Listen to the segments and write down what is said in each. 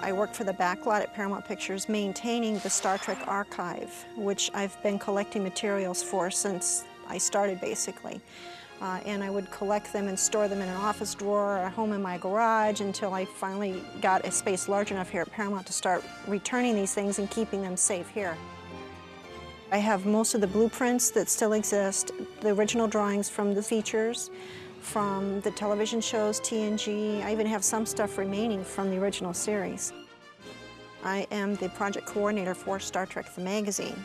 I work for the backlot at Paramount Pictures maintaining the Star Trek Archive, which I've been collecting materials for since I started, basically. And I would collect them and store them in an office drawer or a home in my garage until I finally got a space large enough here at Paramount to start returning these things and keeping them safe here. I have most of the blueprints that still exist, the original drawings from the features, from the television shows, TNG. I even have some stuff remaining from the original series. I am the project coordinator for Star Trek the magazine.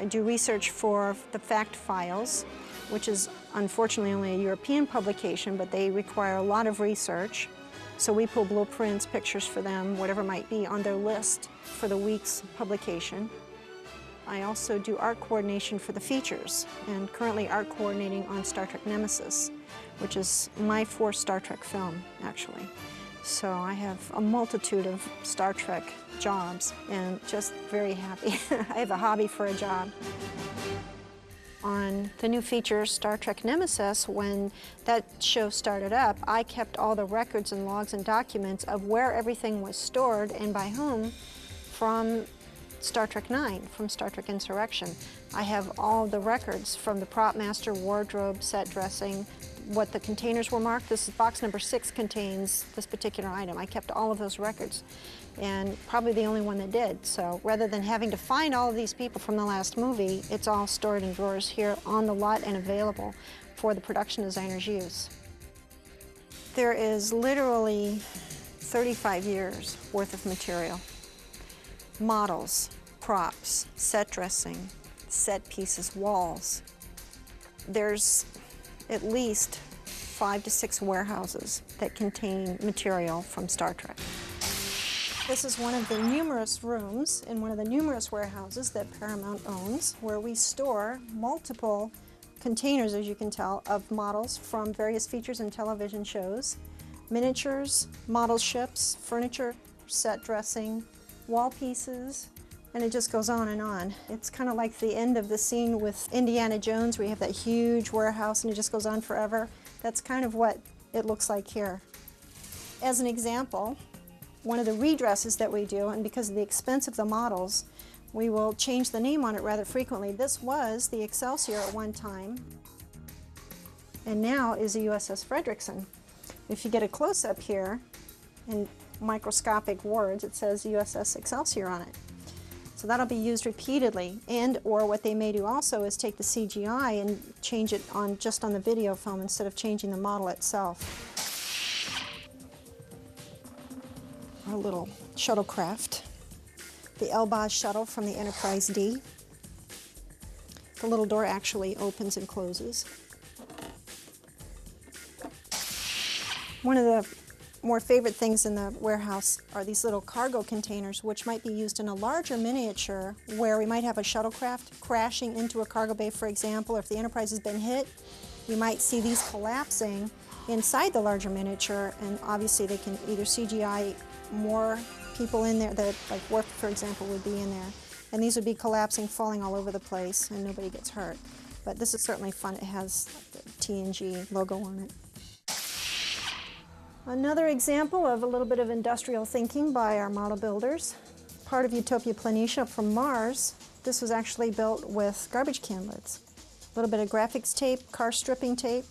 I do research for the fact files, which is unfortunately only a European publication, but they require a lot of research. So we pull blueprints, pictures for them, whatever might be on their list for the week's publication. I also do art coordination for the features, and currently art coordinating on Star Trek Nemesis, which is my fourth Star Trek film, actually. So I have a multitude of Star Trek jobs, and just very happy. I have a hobby for a job. On the new feature, Star Trek Nemesis, when that show started up, I kept all the records and logs and documents of where everything was stored and by whom from Star Trek IX, from Star Trek Insurrection. I have all the records from the prop master, wardrobe, set dressing, what the containers were marked. This is box number 6 contains this particular item. I kept all of those records, and probably the only one that did. So rather than having to find all of these people from the last movie, it's all stored in drawers here on the lot and available for the production designer's use. There is literally 35 years worth of material. Models, props, set dressing, set pieces, walls. There's at least 5 to 6 warehouses that contain material from Star Trek. This is one of the numerous rooms in one of the numerous warehouses that Paramount owns, where we store multiple containers, as you can tell, of models from various features and television shows, miniatures, model ships, furniture, set dressing, wall pieces, and it just goes on and on. It's kind of like the end of the scene with Indiana Jones, where you have that huge warehouse and it just goes on forever. That's kind of what it looks like here. As an example, one of the redresses that we do, and because of the expense of the models, we will change the name on it rather frequently. This was the Excelsior at one time, and now is the USS Frederickson. If you get a close-up here, in microscopic words, it says USS Excelsior on it. So that'll be used repeatedly, and or what they may do also is take the CGI and change it on just on the video film instead of changing the model itself. Our little shuttlecraft, the Elbaz shuttle from the Enterprise D. The little door actually opens and closes. One of the more favorite things in the warehouse are these little cargo containers, which might be used in a larger miniature where we might have a shuttlecraft crashing into a cargo bay, for example, or if the Enterprise has been hit, you might see these collapsing inside the larger miniature, and obviously they can either CGI more people in there, that like Worf, for example, would be in there, and these would be collapsing, falling all over the place, and nobody gets hurt. But this is certainly fun. It has the TNG logo on it. Another example of a little bit of industrial thinking by our model builders. Part of Utopia Planitia from Mars. This was actually built with garbage can lids. A little bit of graphics tape, car stripping tape,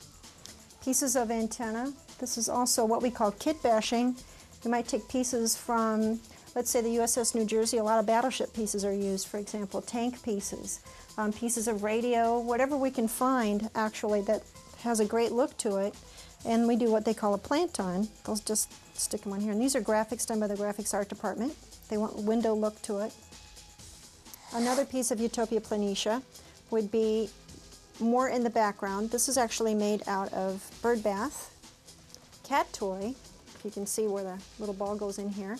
pieces of antenna. This is also what we call kit bashing. You might take pieces from, let's say, the USS New Jersey. A lot of battleship pieces are used, for example, tank pieces, pieces of radio, whatever we can find actually that has a great look to it. And we do what they call a plant on. They'll just stick them on here. And these are graphics done by the graphics art department. They want a window look to it. Another piece of Utopia Planitia would be more in the background. This is actually made out of bird bath, cat toy. If you can see where the little ball goes in here.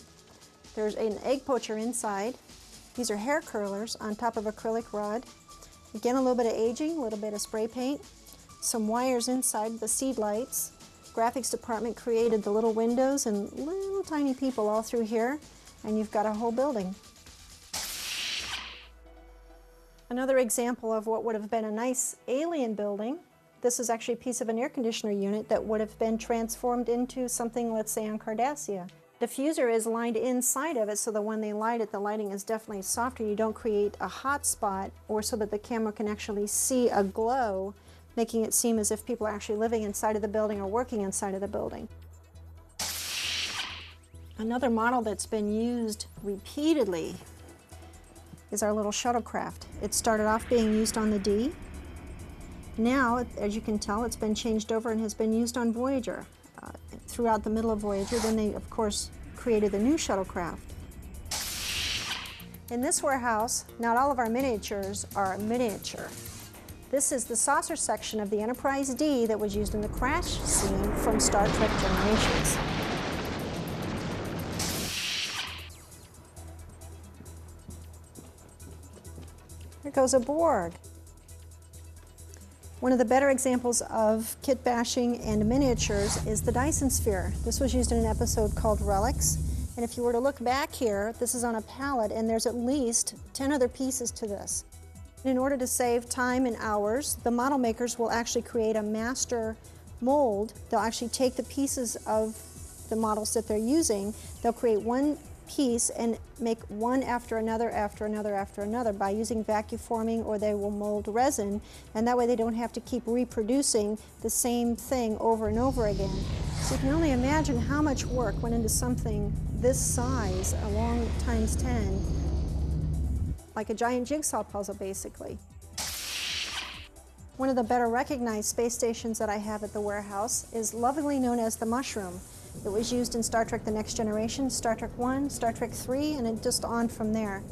There's an egg poacher inside. These are hair curlers on top of acrylic rod. Again, a little bit of aging, a little bit of spray paint. Some wires inside the seed lights. Graphics department created the little windows and little tiny people all through here, and you've got a whole building. Another example of what would have been a nice alien building This is actually a piece of an air conditioner unit that would have been transformed into something, let's say, on Cardassia. Diffuser is lined inside of it so that when they light it, the lighting is definitely softer. You don't create a hot spot, or so that the camera can actually see a glow, making it seem as if people are actually living inside of the building or working inside of the building. Another model that's been used repeatedly is our little shuttlecraft. It started off being used on the D. Now, as you can tell, it's been changed over and has been used on Voyager. Throughout the middle of Voyager, then they, of course, created the new shuttlecraft. In this warehouse, not all of our miniatures are miniature. This is the saucer section of the Enterprise D that was used in the crash scene from Star Trek Generations. Here goes a Borg. One of the better examples of kit bashing and miniatures is the Dyson Sphere. This was used in an episode called Relics. And if you were to look back here, this is on a pallet, and there's at least 10 other pieces to this. In order to save time and hours, the model makers will actually create a master mold. They'll actually take the pieces of the models that they're using. They'll create one piece and make one after another, after another, after another by using vacuum forming, or they will mold resin, and that way they don't have to keep reproducing the same thing over and over again. So you can only imagine how much work went into something this size, a long times 10, like a giant jigsaw puzzle basically. One of the better recognized space stations that I have at the warehouse is lovingly known as the Mushroom. It was used in Star Trek The Next Generation, Star Trek 1, Star Trek 3, and it just on from there.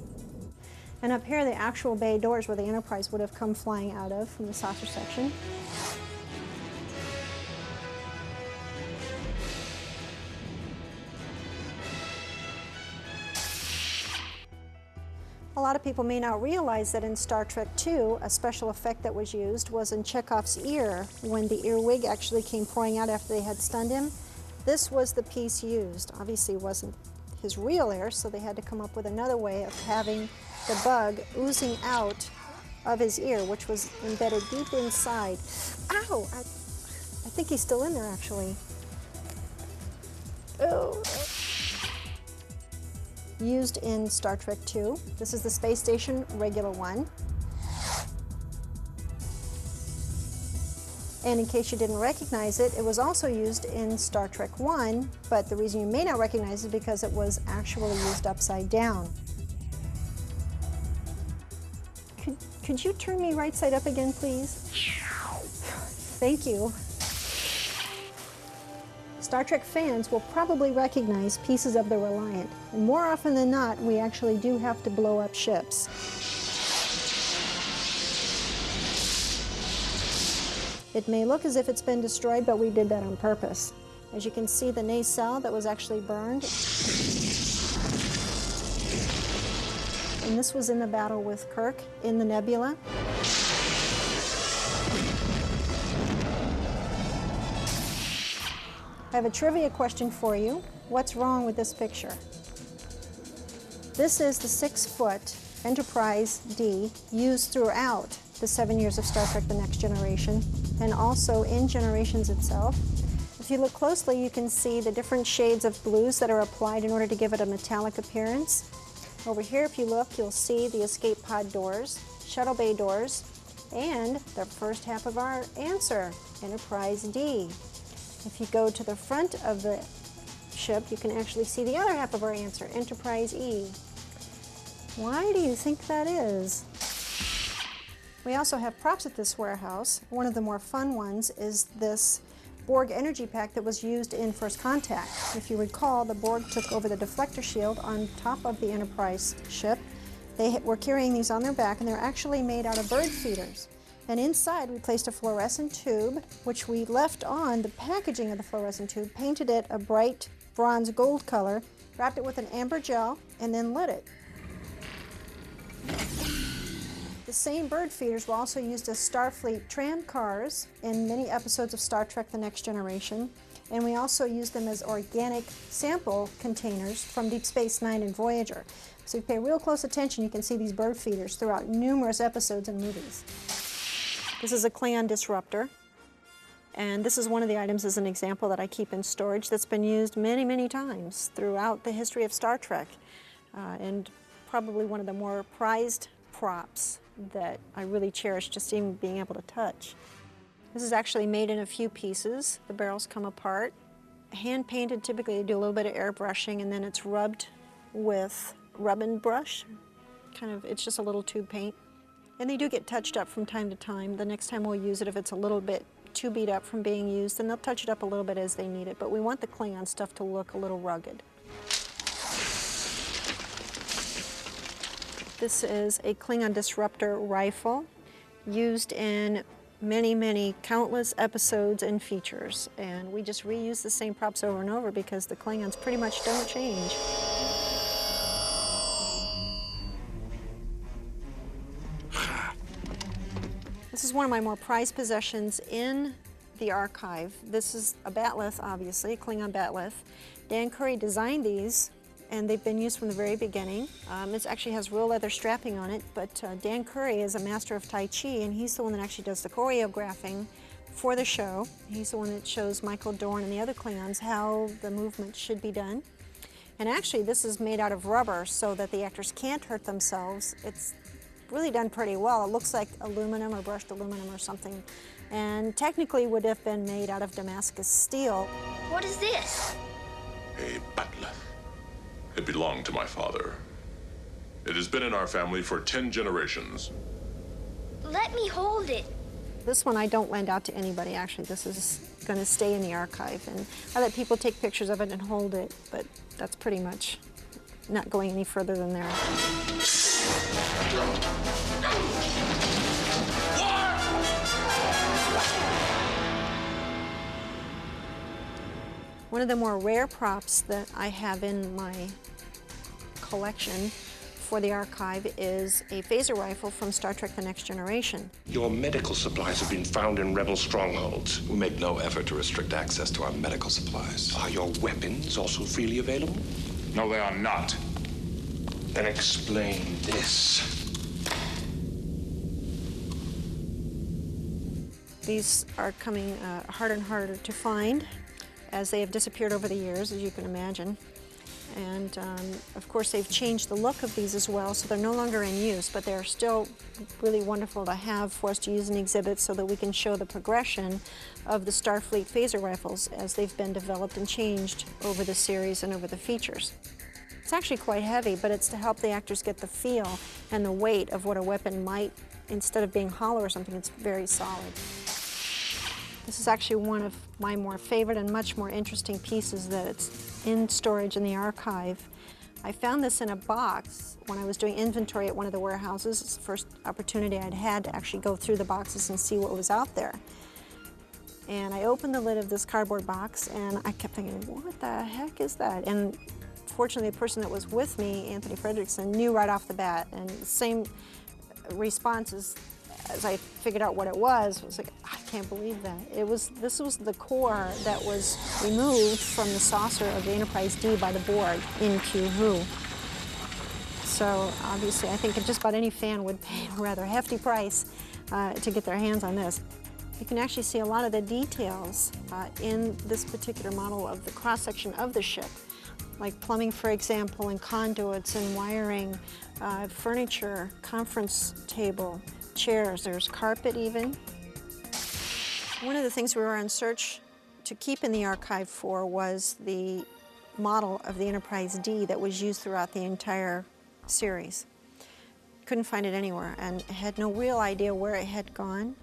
And up here, the actual bay doors where the Enterprise would have come flying out of from the saucer section. A lot of people may not realize that in Star Trek II, a special effect that was used was in Chekhov's ear, when the earwig actually came pouring out after they had stunned him. This was the piece used. Obviously it wasn't his real ear, so they had to come up with another way of having the bug oozing out of his ear, which was embedded deep inside. Ow! I think he's still in there, actually. Oh. Used in Star Trek II. This is the space station, regular one. And in case you didn't recognize it, it was also used in Star Trek 1, but the reason you may not recognize it is because it was actually used upside down. Could you turn me right side up again, please? Thank you. Star Trek fans will probably recognize pieces of the Reliant, and more often than not, we actually do have to blow up ships. It may look as if it's been destroyed, but we did that on purpose. As you can see, the nacelle that was actually burned. And this was in the battle with Kirk in the nebula. I have a trivia question for you. What's wrong with this picture? This is the 6-foot Enterprise D used throughout the 7 years of Star Trek The Next Generation, and also in Generations itself. If you look closely, you can see the different shades of blues that are applied in order to give it a metallic appearance. Over here, if you look, you'll see the escape pod doors, shuttle bay doors, and the first half of our answer, Enterprise D. If you go to the front of the ship, you can actually see the other half of our answer, Enterprise E. Why do you think that is? We also have props at this warehouse. One of the more fun ones is this Borg energy pack that was used in First Contact. If you recall, the Borg took over the deflector shield on top of the Enterprise ship. They were carrying these on their back, and they're actually made out of bird feeders. And inside, we placed a fluorescent tube, which we left on the packaging of the fluorescent tube, painted it a bright bronze gold color, wrapped it with an amber gel, and then lit it. The same bird feeders were also used as Starfleet tram cars in many episodes of Star Trek The Next Generation, and we also used them as organic sample containers from Deep Space Nine and Voyager. So if you pay real close attention, you can see these bird feeders throughout numerous episodes and movies. This is a Klingon disruptor. And this is one of the items as an example that I keep in storage that's been used many, many times throughout the history of Star Trek, and probably one of the more prized props that I really cherish just even being able to touch. This is actually made in a few pieces. The barrels come apart. Hand painted, typically they do a little bit of airbrushing and then it's rubbed with rub-and brush. It's just a little tube paint. And they do get touched up from time to time. The next time we'll use it, if it's a little bit too beat up from being used, then they'll touch it up a little bit as they need it. But we want the Klingon stuff to look a little rugged. This is a Klingon disruptor rifle used in many, many countless episodes and features. And we just reuse the same props over and over because the Klingons pretty much don't change. This is one of my more prized possessions in the archive. This is a bat'leth, obviously, a Klingon bat'leth. Dan Curry designed these, and they've been used from the very beginning. It actually has real leather strapping on it, but Dan Curry is a master of Tai Chi, and he's the one that actually does the choreographing for the show. He's the one that shows Michael Dorn and the other Klingons how the movement should be done. And actually, this is made out of rubber so that the actors can't hurt themselves. It's really done pretty well. It looks like aluminum or brushed aluminum or something, and technically would have been made out of Damascus steel. What is this? A bat'leth. It belonged to my father. It has been in our family for 10 generations. Let me hold it. This one I don't lend out to anybody, actually. This is going to stay in the archive, and I let people take pictures of it and hold it, but that's pretty much not going any further than there. One of the more rare props that I have in my collection for the archive is a phaser rifle from Star Trek The Next Generation. Your medical supplies have been found in rebel strongholds. We make no effort to restrict access to our medical supplies. Are your weapons also freely available? No, they are not. Then explain this. These are coming harder and harder to find as they have disappeared over the years, as you can imagine. And of course, they've changed the look of these as well, so they're no longer in use, but they're still really wonderful to have for us to use in exhibits so that we can show the progression of the Starfleet phaser rifles as they've been developed and changed over the series and over the features. It's actually quite heavy, but it's to help the actors get the feel and the weight of what a weapon might, instead of being hollow or something, it's very solid. This is actually one of my more favorite and much more interesting pieces that's in storage in the archive. I found this in a box when I was doing inventory at one of the warehouses. It's the first opportunity I'd had to actually go through the boxes and see what was out there. And I opened the lid of this cardboard box and I kept thinking, what the heck is that? And fortunately, the person that was with me, Anthony Fredrickson, knew right off the bat. And the same response as I figured out what it was like, I can't believe that. This was the core that was removed from the saucer of the Enterprise D by the Borg in UCHUU. So obviously, I think just about any fan would pay a rather hefty price to get their hands on this. You can actually see a lot of the details in this particular model of the cross-section of the ship, like plumbing, for example, and conduits and wiring, furniture, conference table, chairs, there's carpet even. One of the things we were in search to keep in the archive for was the model of the Enterprise D that was used throughout the entire series. Couldn't find it anywhere and had no real idea where it had gone.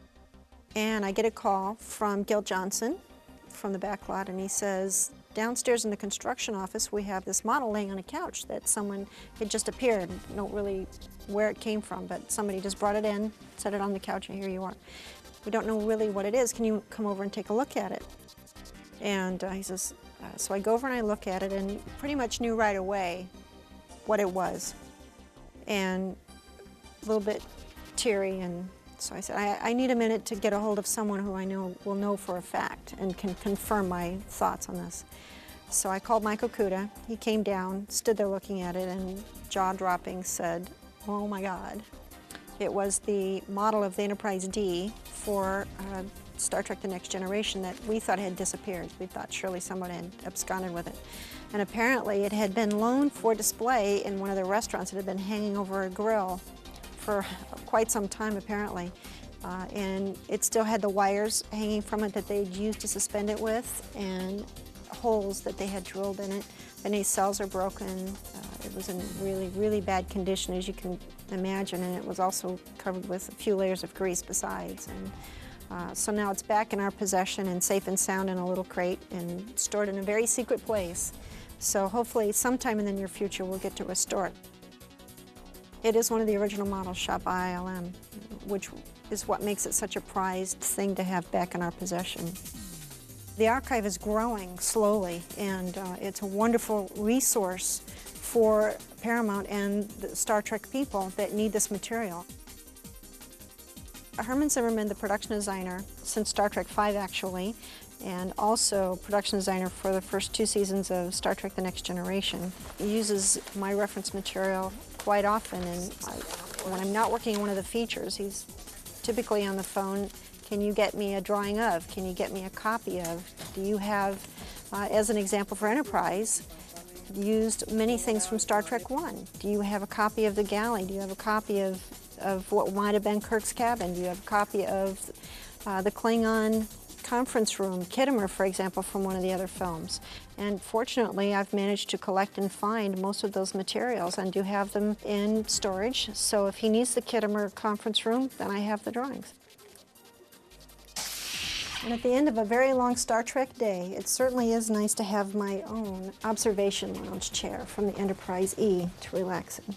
And I get a call from Gil Johnson from the back lot, and he says, downstairs in the construction office, we have this model laying on a couch that someone had just appeared. I don't really where it came from, but somebody just brought it in, set it on the couch, and here you are. We don't know really what it is. Can you come over and take a look at it? And he says, so I go over and I look at it, and pretty much knew right away what it was. And a little bit teary, and so I said, I need a minute to get a hold of someone who I know will know for a fact and can confirm my thoughts on this. So I called Michael Kuda. He came down, stood there looking at it, and jaw-dropping said, oh my God. It was the model of the Enterprise D for Star Trek The Next Generation that we thought had disappeared. We thought surely someone had absconded with it. And apparently it had been loaned for display in one of the restaurants. It had been hanging over a grill for quite some time, apparently. And it still had the wires hanging from it that they'd used to suspend it with, and holes that they had drilled in it. Many cells are broken. It was in really, really bad condition, as you can imagine, and it was also covered with a few layers of grease besides. And so now it's back in our possession and safe and sound in a little crate and stored in a very secret place. So hopefully sometime in the near future we'll get to restore it. It is one of the original models shot by ILM, which is what makes it such a prized thing to have back in our possession. The archive is growing slowly, and it's a wonderful resource for Paramount and the Star Trek people that need this material. Herman Zimmerman, the production designer since Star Trek V actually, and also production designer for the first 2 seasons of Star Trek The Next Generation, he uses my reference material quite often, and when I'm not working on one of the features, he's typically on the phone. Can you get me a drawing of? Can you get me a copy of? Do you have, as an example for Enterprise, used many things from Star Trek I. Do you have a copy of the galley? Do you have a copy of what might have been Kirk's cabin? Do you have a copy of the Klingon conference room, Kittimer, for example, from one of the other films? And fortunately, I've managed to collect and find most of those materials and do have them in storage. So if he needs the Kittimer conference room, then I have the drawings. And at the end of a very long Star Trek day, it certainly is nice to have my own observation lounge chair from the Enterprise E to relax in.